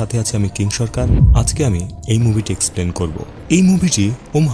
সাথে আছে আমি কিং সরকার। আজকে আমি এই মুভিটি এক্সপ্লেন করব। এই মুভিটি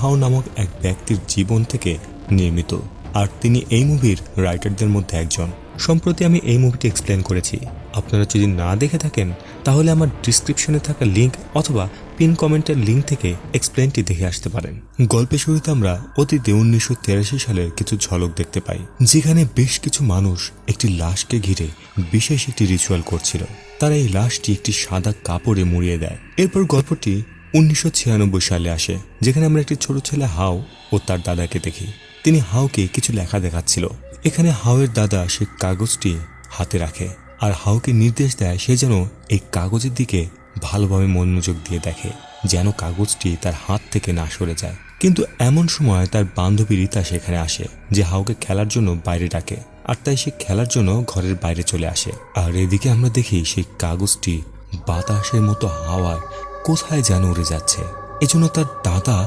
হাও নামক এক ব্যক্তির জীবন থেকে নির্মিত, আর তিনি এই মুভির রাইটারদের মধ্যে একজন। সম্প্রতি আমি এই মুভিটি এক্সপ্লেন করেছি। আপনারা যদি না দেখে থাকেন তাহলে আমার ডিসক্রিপশনে থাকা লিঙ্ক অথবা পিন কমেন্টের লিঙ্ক থেকে এক্সপ্লেনটি দেখে আসতে পারেন। গল্পের শুরুতে আমরা অতীতে 1983 সালের কিছু ঝলক দেখতে পাই, যেখানে বেশ কিছু মানুষ একটি লাশকে ঘিরে বিশেষ একটি রিচুয়াল করছিল। তারা এই লাশটি একটি সাদা কাপড়ে মুড়িয়ে দেয়। এরপর গল্পটি 1996 সালে আসে, যেখানে আমরা একটি ছোট ছেলে হাও ও তার দাদাকে দেখি। তিনি হাওকে কিছু লেখা দেখাচ্ছিল। এখানে হাওয়ের দাদা সে কাগজটি হাতে রাখে আর হাওকে নির্দেশ দেয় সে যেন এই কাগজের দিকে ভালোভাবে মনোযোগ দিয়ে দেখে, যেন কাগজটি তার হাত থেকে না সরে যায়। কিন্তু এমন সময় তার বান্ধবী রীতা সেখানে আসে, যে হাওকে খেলার জন্য বাইরে ডাকে, আর তাই সে খেলার জন্য ঘরের বাইরে চলে আসে। আর এদিকে আমরা দেখি সেই কাগজটি বাতাসের মতো হাওয়ায় কোথায় যেন উড়ে যাচ্ছে। এজন্য তার দাদা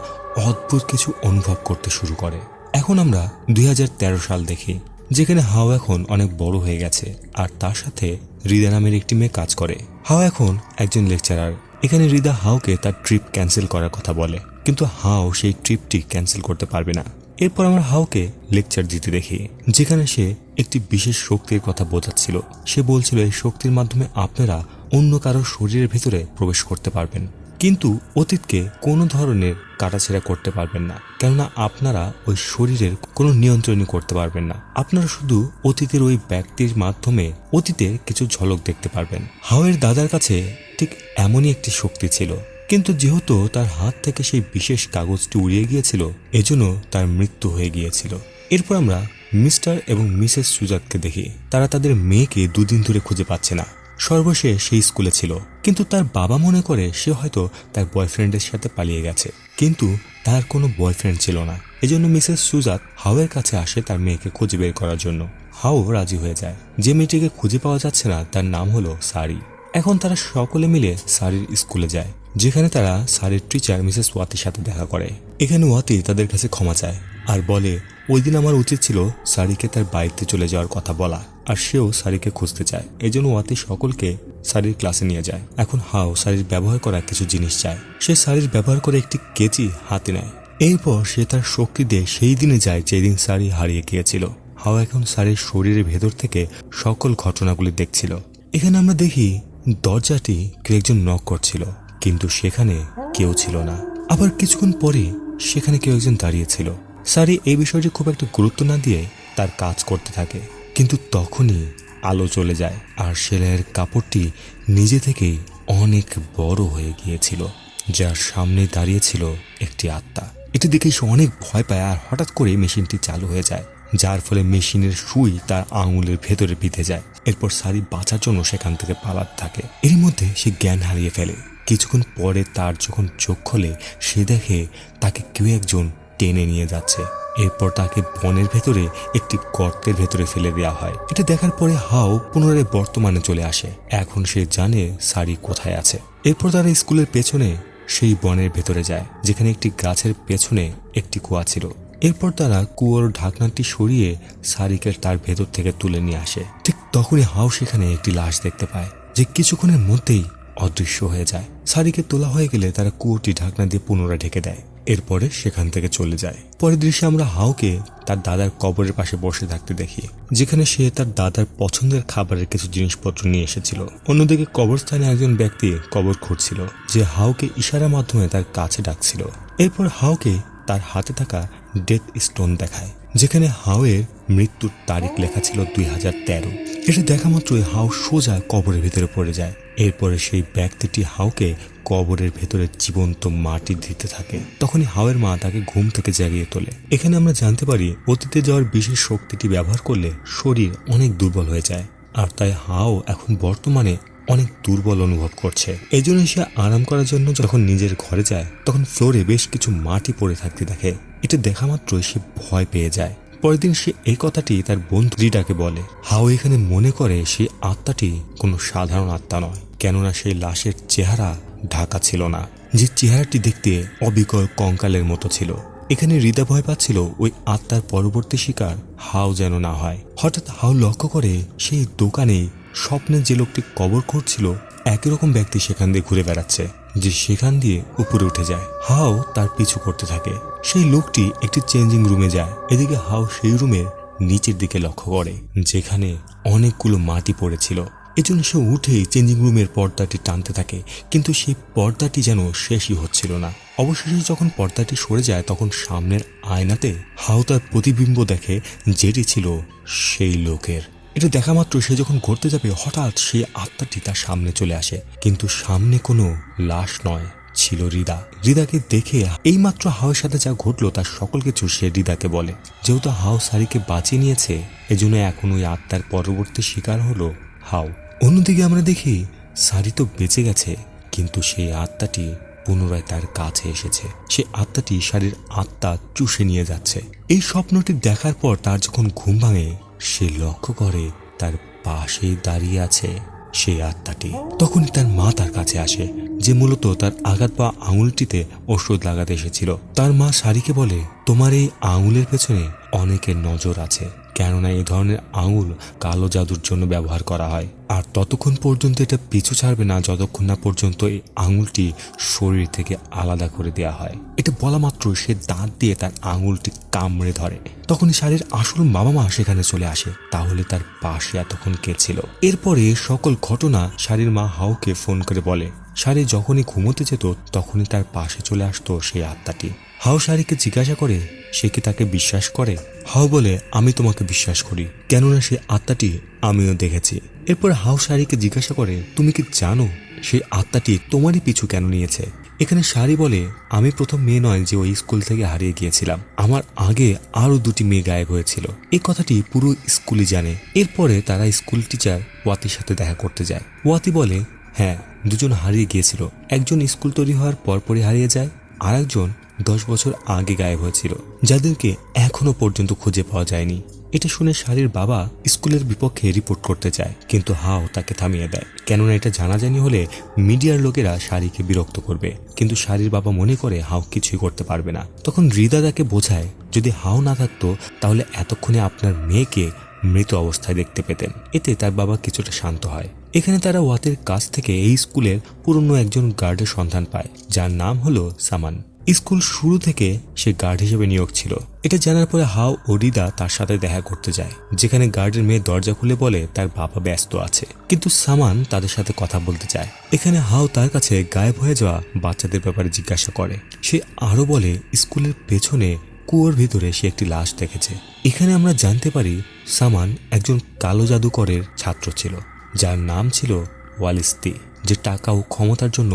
অদ্ভুত কিছু অনুভব করতে শুরু করে। এখন আমরা 2013 সাল দেখি, যেখানে হাও এখন অনেক বড় হয়ে গেছে, আর তার সাথে রিদা নামের একটি মেয়ে কাজ করে। হাও এখন একজন লেকচারার। এখানে রিদা হাওকে তার ট্রিপ ক্যান্সেল করার কথা বলে, কিন্তু হাও সেই ট্রিপটি ক্যান্সেল করতে পারবে না। এরপর আমরা হাওকে লেকচার দিতে দেখি, যেখানে সে একটি বিশেষ শক্তির কথা বোঝাচ্ছিল। সে বলছিল এই শক্তির মাধ্যমে আপনারা অন্য কারোর শরীরের ভেতরে প্রবেশ করতে পারবেন, কিন্তু অতীতকে কোনো ধরনের কাটাছেঁড়া করতে পারবেন না, কেননা আপনারা ওই শরীরের কোনো নিয়ন্ত্রণই করতে পারবেন না। আপনারা শুধু অতীতের ওই ব্যক্তির মাধ্যমে অতীতের কিছু ঝলক দেখতে পারবেন। হাওয়ের দাদার কাছে ঠিক এমনই একটি শক্তি ছিল, কিন্তু যেহেতু তার হাত থেকে সেই বিশেষ কাগজটি উড়িয়ে গিয়েছিল, এজন্য তার মৃত্যু হয়ে গিয়েছিল। এরপর আমরা মিস্টার এবং মিসেস সুজাতকে দেখি। তারা তাদের মেয়েকে 2 দিন ধরে খুঁজে পাচ্ছে না। সর্বশেষ সেই স্কুলে ছিল, কিন্তু তার বাবা মনে করে সে হয়তো তার বয়ফ্রেন্ডের সাথে পালিয়ে গেছে, কিন্তু তার কোনো বয়ফ্রেন্ড ছিল না। এজন্য মিসেস সুজাত হাওয়ের কাছে আসে তার মেয়েকে খুঁজে বের করার জন্য। হাও রাজি হয়ে যায়। যে মেয়েটিকে খুঁজে পাওয়া যাচ্ছে না তার নাম হলো সারি। এখন তারা সকলে মিলে সারির স্কুলে যায়, যেখানে তারা সারির টিচার মিসেস ওয়াতির সাথে দেখা করে। এখানে ওয়াতি তাদের কাছে ক্ষমা চায় আর বলে ওই দিন আমার উচিত ছিল সারিকে তার বাড়িতে চলে যাওয়ার কথা বলা, আর সেও সারিকে খুঁজতে চায়। এজন্য ওয়াতি সকলকে সারির ক্লাসে নিয়ে যায়। এখন হাও সারির ব্যবহার করা কিছু জিনিস চায়। সে সারির ব্যবহার করে একটি কেচি হাতে নেয়। এরপর সে তার শক্তি দিয়ে সেই দিনে যায় যেদিন সারি হারিয়ে গিয়েছিল। হাও এখন সারির শরীরের ভেতর থেকে সকল ঘটনাগুলি দেখছিল। এখানে আমরা দেখি দরজাটি কেউ একজন নক করছিল, কিন্তু সেখানে কেউ ছিল না। আবার কিছুক্ষণ পরে সেখানে কেউ একজন দাঁড়িয়েছিল। সারি এই বিষয়টি খুব একটা গুরুত্ব না দিয়ে তার কাজ করতে থাকে, কিন্তু তখনই আলো চলে যায় আর সেলাইয়ের কাপড়টি নিজে থেকেই অনেক বড় হয়ে গিয়েছিল, যার সামনে দাঁড়িয়েছিল একটি আত্মা। এটি দেখে সে অনেক ভয় পায় আর হঠাৎ করে মেশিনটি চালু হয়ে যায়, যার ফলে মেশিনের সুই তার আঙুলের ভেতরে বিঁধে যায়। এরপর সারি বাঁচার জন্য সেখান থেকে পালাতে থাকে। এর মধ্যে সে জ্ঞান হারিয়ে ফেলে। কিছুক্ষণ পরে তার যখন চোখ খোলে, সে দেখে তাকে কেউ একজন টেনে নিয়ে যাচ্ছে। এরপর তাকে বনের ভেতরে একটি গর্তের ভেতরে ফেলে দেওয়া হয়। এটা দেখার পরে হাও পুনরায় বর্তমানে চলে আসে। এখন সে জানে সারি কোথায় আছে। এরপর তারা স্কুলের পেছনে সেই বনের ভেতরে যায়, যেখানে একটি গাছের পেছনে একটি কুয়া ছিল। এরপর তারা কুয়োর ঢাকনাটি সরিয়ে সারিকে তার ভেতর থেকে তুলে নিয়ে আসে। ঠিক তখনই হাও সেখানে একটি লাশ দেখতে পায়, যে কিছুক্ষণের মধ্যেই অদৃশ্য হয়ে যায়। সারিকে তোলা হয়ে গেলে তারা কুয়োটি ঢাকনা দিয়ে পুনরায় ঢেকে দেয়। এরপরে সেখান থেকে চলে যায়। পরের দৃশ্যে আমরা হাওকে তার দাদার কবরের পাশে বসে থাকতে দেখি, যেখানে সে তার দাদার পছন্দের খাবারের কিছু জিনিসপত্র নিয়ে এসেছিল। অন্যদিকে কবরস্থানে একজন ব্যক্তি কবর খুঁড়ছিল, যে হাওকে ইশারা মাধ্যমে তার কাছে ডাকছিল। এরপর হাওকে তার হাতে থাকা ডেথ স্টোন দেখায়, যেখানে হাওয়ের মৃত্যুর তারিখ লেখা ছিল 2013। এটা দেখা মাত্রই হাও সোজা কবরের ভেতরে পড়ে যায়। এরপরে সেই ব্যক্তিটি হাওকে কবরের ভেতরে জীবন্ত মাটি দিতে থাকে। তখনই হাওয়ের মা তাকে ঘুম থেকে জাগিয়ে তোলে। এখানে আমরা জানতে পারি অতীতে যাওয়ার বিশেষ শক্তিটি ব্যবহার করলে শরীর অনেক দুর্বল হয়ে যায়, আর তাই হাও এখন বর্তমানে অনেক দুর্বল অনুভব করছে। এই জন্য সে আরাম করার জন্য যখন নিজের ঘরে যায়, তখন ফ্লোরে বেশ কিছু মাটি পড়ে থাকতে দেখে। এটা দেখা মাত্রই সে ভয় পেয়ে যায়। পরের দিন সে এই কথাটি তার বন্ধু রিডাকে বলে। হাও এখানে মনে করে সেই আত্মাটি কোনো সাধারণ আত্মা নয়, কেননা সেই লাশের চেহারা ঢাকা ছিল না, যে চেহারাটি দেখতে অবিকল কঙ্কালের মতো ছিল। এখানে রিদা ভয় পাচ্ছিল ওই আত্মার পরবর্তী শিকার হাও যেন না হয়। হঠাৎ হাও লক্ষ্য করে সেই দোকানে স্বপ্নে যে লোকটি কবর খুঁড়ছিল একই রকম ব্যক্তি সেখান দিয়ে ঘুরে বেড়াচ্ছে, যে সেখান দিয়ে উপরে উঠে যায়। হাও তার পিছু করতে থাকে। সেই লোকটি একটি চেঞ্জিং রুমে যায়। এদিকে হাও সেই রুমের নিচের দিকে লক্ষ্য করে, যেখানে অনেকগুলো মাটি পড়েছিল। এজন্য সে উঠেই চেঞ্জিং রুমের পর্দাটি টানতে থাকে, কিন্তু সেই পর্দাটি যেন শেষই হচ্ছিল না। অবশেষে যখন পর্দাটি সরে যায়, তখন সামনের আয়নাতে হাও তার প্রতিবিম্ব দেখে, যেটি ছিল সেই লোকের। এটা দেখা মাত্র সে যখন ঘুরতে যাবে, হঠাৎ সেই আত্মাটি তার সামনে চলে আসে, কিন্তু সামনে কোনো লাশ নয়, ছিল হৃদা। হৃদাকে দেখে এইমাত্র হাওয়ের সাথে যা ঘটলো তার সকল কিছু সে হৃদাকে বলে। যেহেতু হাও সারিকে বাঁচিয়ে নিয়েছে, এজন্য এখন ওই আত্মার পরবর্তী শিকার হলো হাও। অন্যদিকে আমরা দেখি সারি তো বেঁচে গেছে, কিন্তু সেই আত্মাটি পুনরায় তার কাছে এসেছে। সে আত্মাটি সারির আত্মা চুষে নিয়ে যাচ্ছে। এই স্বপ্নটি দেখার পর তার যখন ঘুম ভাঙে, সে লক্ষ্য করে তার পাশেই দাঁড়িয়ে আছে সেই আত্মাটি। তখনই তার মা তার কাছে আসে, যে মূলত তার আঘাত পাওয়া আঙুলটিতে ওষুধ লাগাতে এসেছিল। তার মা সারিকে বলে, তোমার এই আঙুলের পেছনে অনেকের নজর আছে, কেননা এই ধরনের আঙুল কালো জাদুর জন্য ব্যবহার করা হয়। আর ততক্ষণ পর্যন্ত এটা পিছু ছাড়বে না যতক্ষণ না পর্যন্ত এই আঙুলটি শরীর থেকে আলাদা করে দেওয়া হয়। এটা বলা মাত্র সে দাঁত দিয়ে তার আঙুলটি কামড়ে ধরে। তখনই শাড়ির আসল বাবা মা সেখানে চলে আসে। তাহলে তার পাশে এতক্ষণ কে ছিল? এরপরে সকল ঘটনা শাড়ির মা হাওকে ফোন করে বলে। শাড়ি যখনই ঘুমোতে যেত, তখনই তার পাশে চলে আসতো সেই আত্মাটি। হাও শাড়িকে জিজ্ঞাসা করে সে কি তাকে বিশ্বাস করে। হাও বলে, আমি তোমাকে বিশ্বাস করি, কেননা সেই আত্মাটি আমিও দেখেছি। এরপর হাও শাড়িকে জিজ্ঞাসা করে, তুমি কি জানো সেই আত্মাটি তোমারই পিছু কেন নিয়েছে? এখানে শাড়ি বলে, আমি প্রথম মেয়ে নয় যে ওই স্কুল থেকে হারিয়ে গিয়েছিলাম, আমার আগে আরো দুটি মেয়ে গায়েব হয়েছিল। এই কথাটি পুরো স্কুলই জানে। এরপরে তারা স্কুল টিচার ওয়াতির সাথে দেখা করতে যায়। ওয়াতি বলে, হ্যাঁ, দুজন হারিয়ে গিয়েছিল। একজন স্কুল তৈরি হওয়ার পরপরই হারিয়ে যায়, আর একজন 10 বছর আগে গায়েব হয়েছিল, যাদেরকে এখনো পর্যন্ত খুঁজে পাওয়া যায়নি। এটা শুনে শাড়ির বাবা স্কুলের বিপক্ষে রিপোর্ট করতে চায়, কিন্তু হাও তাকে থামিয়ে দেয়, কেননা এটা জানাজানি হলে মিডিয়ার লোকেরা শাড়িকে বিরক্ত করবে। কিন্তু শাড়ির বাবা মনে করে হাও কিছুই করতে পারবে না। তখন হৃদা তাকে বোঝায়, যদি হাও না থাকতো তাহলে এতক্ষণে আপনার মেয়েকে মৃত অবস্থায় দেখতে পেতেন। এতে তার বাবা কিছুটা শান্ত হয়। এখানে তারা ওয়াতির কাছ থেকে এই স্কুলের পুরনো একজন গার্ডের সন্ধান পায়, যার নাম হলো সামান। স্কুল শুরু থেকে সে গার্ড হিসেবে নিয়োগ ছিল। এটা জানার পরে হাও ও হৃদা তার সাথে দেখা করতে যায়, যেখানে গার্ডের মেয়ে দরজা খুলে বলে তার বাবা ব্যস্ত আছে, কিন্তু সামান তাদের সাথে কথা বলতে চায়। এখানে হাও তার কাছে গায়েব হয়ে যাওয়া বাচ্চাদের ব্যাপারে জিজ্ঞাসা করে। সে আরো বলে স্কুলের পেছনে কুয়োর ভিতরে সে একটি লাশ দেখেছে। এখানে আমরা জানতে পারি সামান একজন কালো জাদুকরের ছাত্র ছিল, যার নাম ছিল ওয়ালিস্তি, যে টাকা ও ক্ষমতার জন্য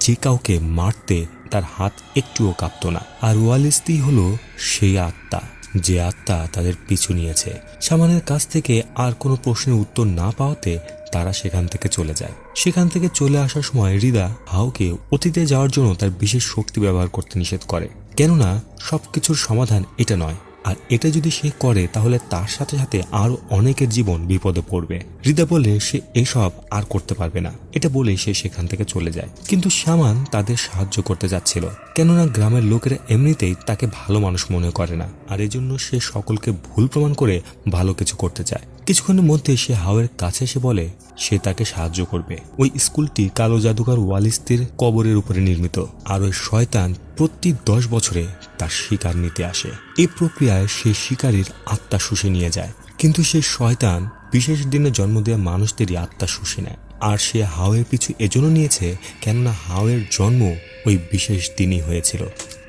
যে কাউকে মারতে তার হাত একটুও কাঁপতো না। আর ওয়ালিস্তি হলো সেই আত্মা, যে আত্মা তাদের পিছু নিয়েছে। সামানের কাছ থেকে আর কোনো প্রশ্নের উত্তর না পাওয়াতে তারা সেখান থেকে চলে যায়। সেখান থেকে চলে আসার সময় হৃদা হাওকে অতীতে যাওয়ার জন্য তার বিশেষ শক্তি ব্যবহার করতে নিষেধ করে, কেননা সবকিছুর সমাধান এটা নয়, আর এটা যদি সে করে তাহলে তার সাথে সাথে আরো অনেকের জীবন বিপদে পড়বে। হৃদা বলে সে এসব আর করতে পারবে না। এটা বলে সে সেখান থেকে চলে যায়। কিন্তু সামান তাদের সাহায্য করতে যাচ্ছিল, কেননা গ্রামের লোকেরা এমনিতেই তাকে ভালো মানুষ মনে করে না, আর এজন্য সে সকলকে ভুল প্রমাণ করে ভালো কিছু করতে চায়। কিছুক্ষণের মধ্যে সে হাওয়ের কাছে এসে বলে সে তাকে সাহায্য করবে। ওই স্কুলটি কালো জাদুকর ওয়ালিস্তির কবরের উপরে নির্মিত, আর ওই শয়তান প্রতি 10 বছরে তার শিকার নিতে আসে। এই প্রক্রিয়ায় সে শিকারীর আত্মা শুষে নিয়ে যায়, কিন্তু সেই শয়তান বিশেষ দিনে জন্ম দেওয়া মানুষদেরই আত্মা শুষে নেয়। আর সে হাওয়ের পিছু এজন্য নিয়েছে কেননা হাওয়ের জন্ম ওই বিশেষ দিনই হয়েছিল।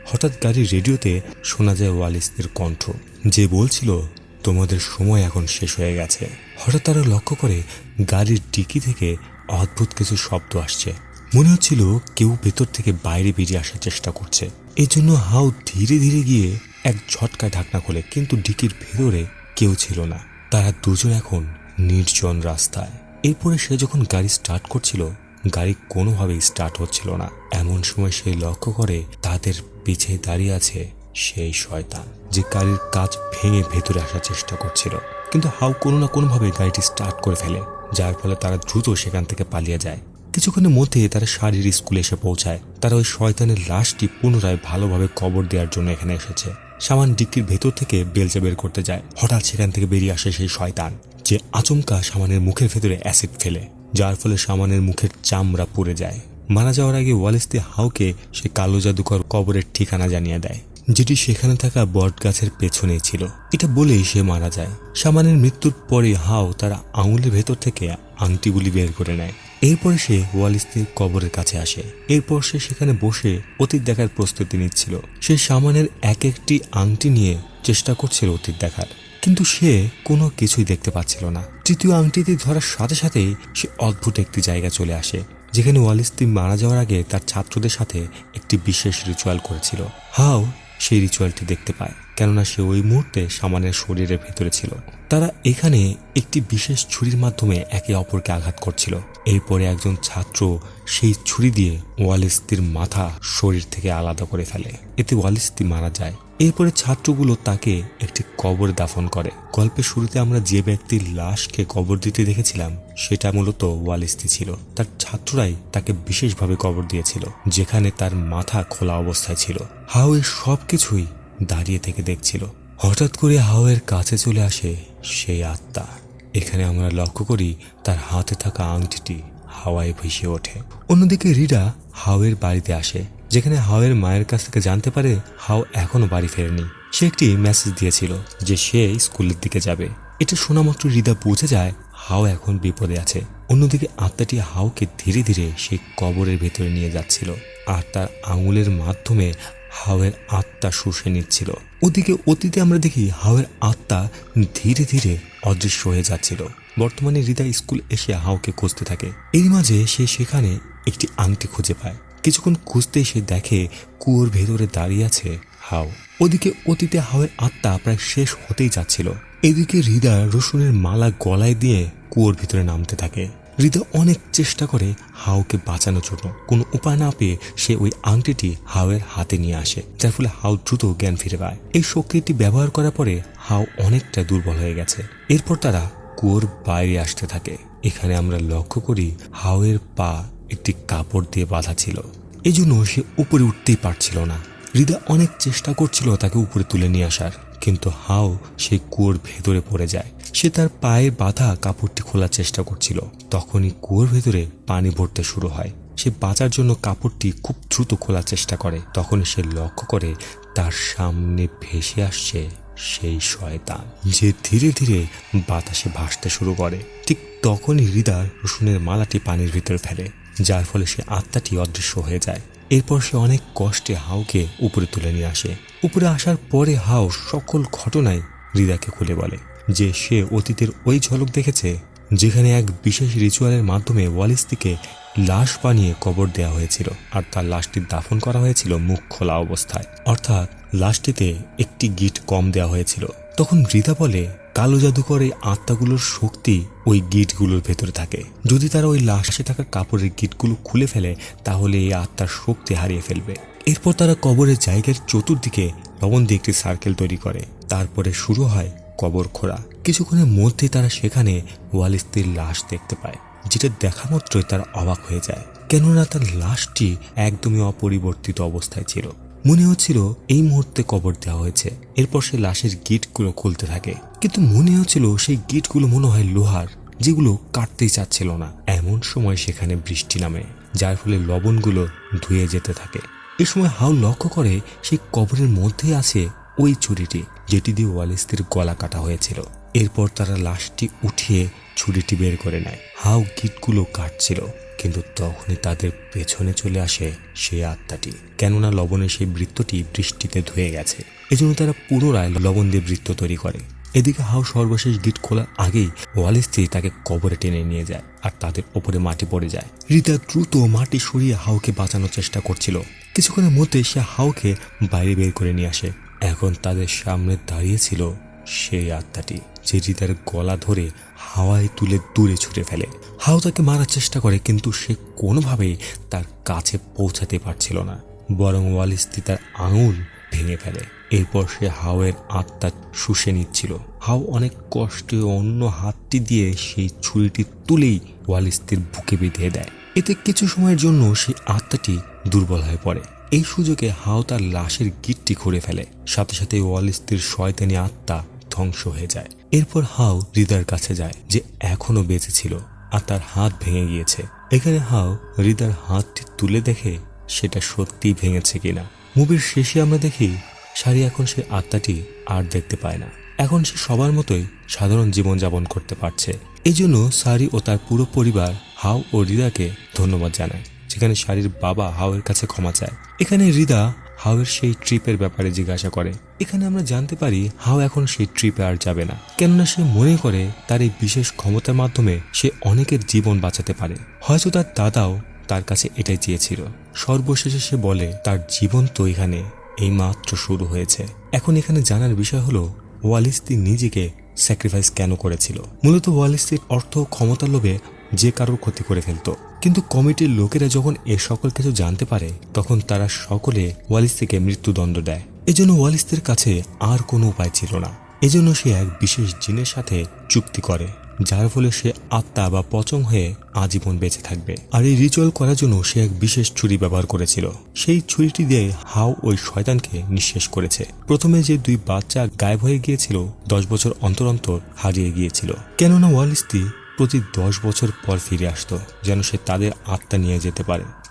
হঠাৎ গাড়ির রেডিওতে শোনা যায় ওয়ালিস্তির কণ্ঠ, যে বলছিল তোমাদের সময় এখন শেষ হয়ে গেছে। হঠাৎ তারা লক্ষ্য করে গাড়ির ডিকি থেকে অদ্ভুত কিছু শব্দ আসছে। মনে হচ্ছিল কেউ ভেতর থেকে বাইরে বেরিয়ে আসার চেষ্টা করছে। এই জন্য হাও ধীরে ধীরে গিয়ে এক ঝটকায় ঢাকনা খোলে, কিন্তু ডিকির ভেতরে কেউ ছিল না। তারা দুজন এখন নির্জন রাস্তায়। এরপরে সে যখন গাড়ি স্টার্ট করছিল, গাড়ি কোনোভাবেই স্টার্ট হচ্ছিল না। এমন সময় সে লক্ষ্য করে তাদের পিছে দাঁড়িয়ে আছে সেই শয়তান, যে গাড়ির কাঁচ ভেঙে ভেতরে আসার চেষ্টা করছিল। কিন্তু হাও কোনো না কোনোভাবে গাড়িটি স্টার্ট করে ফেলে, যার ফলে তারা দ্রুত সেখান থেকে পালিয়ে যায়। কিছুক্ষণের মধ্যে তারা শাড়ির স্কুলে এসে পৌঁছায়। তারা ওই শয়তানের লাশটি পুনরায় ভালোভাবে কবর দেওয়ার জন্য এখানে এসেছে। সামান ডিক্কির ভেতর থেকে বেলচা বের করতে যায়। হঠাৎ সেখান থেকে বেরিয়ে আসে সেই শয়তান, যে আচমকা সামানের মুখের ভেতরে অ্যাসিড ফেলে, যার ফলে সামানের মুখের চামড়া পুড়ে যায়। মারা যাওয়ার আগে ওয়ালেসলি হাউকে সে কালো জাদুকর কবরের ঠিকানা জানিয়ে দেয়, যেটি সেখানে থাকা বট গাছের পেছনেই ছিল। এটা বলেই সে মারা যায়। সামানের মৃত্যুর পরে হাউ তার আঙুলের ভেতর থেকে আংটিগুলি বের করে নেয়। এরপরে সে ওয়ালেসলির কবরের কাছে আসে। এরপর সে সেখানে বসে অতীত দেখার প্রস্তুতি নিচ্ছিল। সে সামানের এক একটি আংটি নিয়ে চেষ্টা করছিল অতীত দেখার, কিন্তু সে কোনো কিছুই দেখতে পাচ্ছিল না। তৃতীয় আংটিটি ধরার সাথে সাথেই সে অদ্ভুত একটি জায়গা চলে আসে, যেখানে ওয়ালেসলি মারা যাওয়ার আগে তার ছাত্রদের সাথে একটি বিশেষ রিচুয়াল করেছিল। হাউ সেই রিচুয়ালটি দেখতে পায়, কেননা সে ওই মুহূর্তে সামানের শরীরের ভেতরে ছিল। তারা এখানে একটি বিশেষ ছুরির মাধ্যমে একে অপরকে আঘাত করছিল। এরপরে একজন ছাত্র সেই ছুরি দিয়ে ওয়ালেসলির মাথা শরীর থেকে আলাদা করে ফেলে। এতে ওয়ালেসলি মারা যায়। এরপরে ছাত্রগুলো তাকে একটি কবর দাফন করে। গল্পের শুরুতে আমরা যে ব্যক্তির লাশকে কবর দিতে দেখেছিলাম সেটা মূলত ওয়ালেসলি ছিল। তার ছাত্ররাই তাকে বিশেষভাবে কবর দিয়েছিল, যেখানে তার মাথা খোলা অবস্থায় ছিল। হাউ এর সবকিছুই দাঁড়িয়ে থেকে দেখছিল। হঠাৎ করে হাওয়ের কাছে চলে আসে সেই আত্মা। এখানে আমরা লক্ষ্য করি তার হাতে থাকা আংটিটি হাওয়ায় ভেসে ওঠে। অন্যদিকে রিডা হাওয়ের বাড়িতে আসে, যেখানে হাওয়ের মায়ের কাছ থেকে জানতে পারে হাও এখনো বাড়ি ফেরেনি। সে একটি মেসেজ দিয়েছিল যে সে স্কুলের দিকে যাবে। এটা শোনা মাত্র রিডা বুঝে যায় হাও এখন বিপদে আছে। অন্যদিকে আত্মাটি হাওকে ধীরে ধীরে সেই কবরের ভেতরে নিয়ে যাচ্ছিল, আর তার আঙুলের মাধ্যমে হাওয়ের আত্মা শুষে নিচ্ছিল। ওদিকে অতীতে আমরা দেখি হাওয়ের আত্মা ধীরে ধীরে অদৃশ্য হয়ে যাচ্ছিল। বর্তমানে হৃদয় স্কুল এসে হাওকে খুঁজতে থাকে। এর মাঝে সে সেখানে একটি আংটি খুঁজে পায়। কিছুক্ষণ খুঁজতে সে দেখে কুয়োর ভেতরে দাঁড়িয়ে আছে হাও। ওদিকে অতীতে হাওয়ের আত্মা প্রায় শেষ হতেই যাচ্ছিল। এদিকে হৃদয় রসুনের মালা গলায় দিয়ে কুয়োর ভিতরে নামতে থাকে। হৃদয় অনেক চেষ্টা করে হাওকে বাঁচানোর জন্য। কোনো উপায় না পেয়ে সে ওই আংটিটি হাওয়ের হাতে নিয়ে আসে, যার ফলে হাও দ্রুত জ্ঞান ফিরে পায়। এই শক্তিটি ব্যবহার করার পরে হাও অনেকটা দুর্বল হয়ে গেছে। এরপর তারা কুয়োর বাইরে আসতে থাকে। এখানে আমরা লক্ষ্য করি হাওয়ের পা একটি কাপড় দিয়ে বাঁধা ছিল, এই জন্য সে উপরে উঠতেই পারছিল না। হৃদয় অনেক চেষ্টা করছিল তাকে উপরে তুলে নিয়ে আসার, কিন্তু হাও সেই কুয়োর ভেতরে পড়ে যায়। সে তার পায়ে বাঁধা কাপড়টি খোলার চেষ্টা করছিল, তখনই কুয়োর ভেতরে পানি ভরতে শুরু হয়। সে বাঁচার জন্য কাপড়টি খুব দ্রুত খোলার চেষ্টা করে। তখন সে লক্ষ্য করে তার সামনে ভেসে আসছে সেই শয়তান, যে ধীরে ধীরে বাতাসে ভাসতে শুরু করে। ঠিক তখনই হৃদয় রসুনের মালাটি পানির ভিতরে ফেলে, যার ফলে সে আত্মাটি অদৃশ্য হয়ে যায়। এরপর সে অনেক কষ্টে হাওকে উপরে তুলে নিয়ে আসে। উপরে আসার পরে হাও সকল ঘটনায় হৃদয়কে খুলে বলে যে সে অতীতের ওই ঝলক দেখেছে, যেখানে এক বিশেষ রিচুয়ালের মাধ্যমে ওয়ালেসলিকে লাশ বানিয়ে কবর দেওয়া হয়েছিল, আর তার লাশটি দাফন করা হয়েছিল মুখ খোলা অবস্থায়, অর্থাৎ লাশটিতে একটি গিট কম দেওয়া হয়েছিল। তখন হৃদা বলে কালো জাদুকর এই আত্মাগুলোর শক্তি ওই গিটগুলোর ভেতরে থাকে। যদি তারা ওই লাশে থাকা কাপড়ের গিটগুলো খুলে ফেলে তাহলে এই আত্মার শক্তি হারিয়ে ফেলবে। এরপর তারা কবরের জায়গার চতুর্দিকে লবণ দিয়ে একটি সার্কেল তৈরি করে। তারপরে শুরু হয় কবর খোঁড়া। কিছুক্ষণের মধ্যেই তারা সেখানে ওয়ালেসলির লাশ দেখতে পায়, যেটা দেখা মাত্রই তারা অবাক হয়ে যায়, কেননা তার লাশটি একদমই অপরিবর্তিত অবস্থায় ছিল। মনে হচ্ছিল এই মুহূর্তে কবর দেওয়া হয়েছে। এরপর সে লাশের গিটগুলো খুলতে থাকে, কিন্তু মনে হচ্ছিল সেই গিটগুলো মনে হয় লোহার, যেগুলো কাটতেই চাচ্ছিল না। এমন সময় সেখানে বৃষ্টি নামে, যার ফলে লবণগুলো ধুয়ে যেতে থাকে। এ সময় হাও লক্ষ্য করে সেই কবরের মধ্যে আছে ওই ছুরিটি, যেটি দিয়ে ওয়ালেসলির গলা কাটা হয়েছিল। এরপর তারা লাশটি উঠিয়ে ছুরিটি বের করে নেয়। হাও গিটগুলো কাটছিল, কিন্তু তখনই তাদের পেছনে চলে আসে সেই আত্মাটি, কেননা লবণের সেই বৃত্তটি বৃষ্টিতে ধুয়ে গেছে। এজন্য তারা পুনরায় লবণ দিয়ে বৃত্ত তৈরি করে। এদিকে হাও সর্বশেষ গিট খোলার আগেই ওয়ালেসলি তাকে কবরে টেনে নিয়ে যায়, আর তাদের ওপরে মাটি পড়ে যায়। হৃদয় দ্রুত মাটি সরিয়ে হাওকে বাঁচানোর চেষ্টা করছিল। কিছুক্ষণের মধ্যে সে হাওকে বাইরে বের করে নিয়ে আসে। এখন তাদের সামনে দাঁড়িয়ে ছিল সেই আত্মাটি, যে হৃদয়ের গলা ধরে হাওয়ায় তুলে দূরে ছুঁড়ে ফেলে। হাও তাকে মারার চেষ্টা করে, কিন্তু সে কোনোভাবেই তার কাছে পৌঁছাতে পারছিল না, বরং ওয়ালেসলি তার আঙুল ভেঙে ফেলে। এরপর সে হাওয়ের আত্মা শুষে নিচ্ছিল। হাও অনেক কষ্টে অন্য হাতটি দিয়ে সেই ছুরিটি তুলেই ওয়ালেসলির বুকে বেঁধে দেয়। এতে কিছু সময়ের জন্য সেই আত্মাটি দুর্বল হয়ে পড়ে। এই সুযোগে হাও তার লাশের গিটটি খুঁড়ে ফেলে, সাথে সাথে ওয়ালেসলির শয়তানি আত্মা ধ্বংস হয়ে যায়। এরপর হাও হৃদয়ের কাছে যায়, যে এখনো বেঁচে ছিল, আর তার হাত ভেঙে গিয়েছে। এখানে হাও হৃদার হাতটি তুলে দেখে সেটা সত্যি ভেঙেছে কিনা। মুভির শেষে আমরা দেখি সারি এখন সে আত্মাটি আর দেখতে পায় না। এখন সে সবার মতোই সাধারণ জীবনযাপন করতে পারছে। এই জন্য সারি ও তার পুরো পরিবার হাও ও হৃদাকে ধন্যবাদ জানায়, যেখানে সারির বাবা হাওয়ের কাছে ক্ষমা চায়। এখানে হৃদা হাওয়ের সেই ট্রিপের ব্যাপারে জিজ্ঞাসা করে। এখানে আমরা জানতে পারি হাও এখন সেই ট্রিপে আর যাবে না, কেননা সে মনে করে তার এই বিশেষ ক্ষমতার মাধ্যমে সে অনেকের জীবন বাঁচাতে পারে। হয়তো তার দাদাও তার কাছে এটাই চেয়েছিল। সর্বশেষে সে বলে তার জীবন তো এখানে এইমাত্র শুরু হয়েছে। এখন এখানে জানার বিষয় হলো ওয়ালিস্তি নিজেকে স্যাক্রিফাইস কেন করেছিল। মূলত ওয়ালিস্তির অর্থ ক্ষমতার লোভে যে কারোর ক্ষতি করে ফেলতো, কিন্তু কমিটির লোকেরা যখন এ সকল কিছু জানতে পারে তখন তারা সকলে ওয়ালিস্তিকে মৃত্যুদণ্ড দেয়। এজন্য ওয়ালিস্তির কাছে আর কোনো উপায় ছিল না। এজন্য সে এক বিশেষ জিনের সাথে চুক্তি করে, যার ফলে সে আত্মা বা পচং হয়ে আজীবন বেঁচে থাকবে। আর এই রিচুয়াল করার জন্য সে এক বিশেষ ছুরি ব্যবহার করেছিল। সেই ছুরিটি দিয়ে হাও ওই শয়তানকে নিঃশেষ করেছে। প্রথমে যে 2 বাচ্চা গায়েব হয়ে গিয়েছিল 10 বছর অন্তর অন্তর হারিয়ে গিয়েছিল, কেননা ওয়ালিস্তি প্রতি 10 বছর পর ফিরে আসতো, যেন সে তাদের আত্মা নিয়ে যেতে পারে।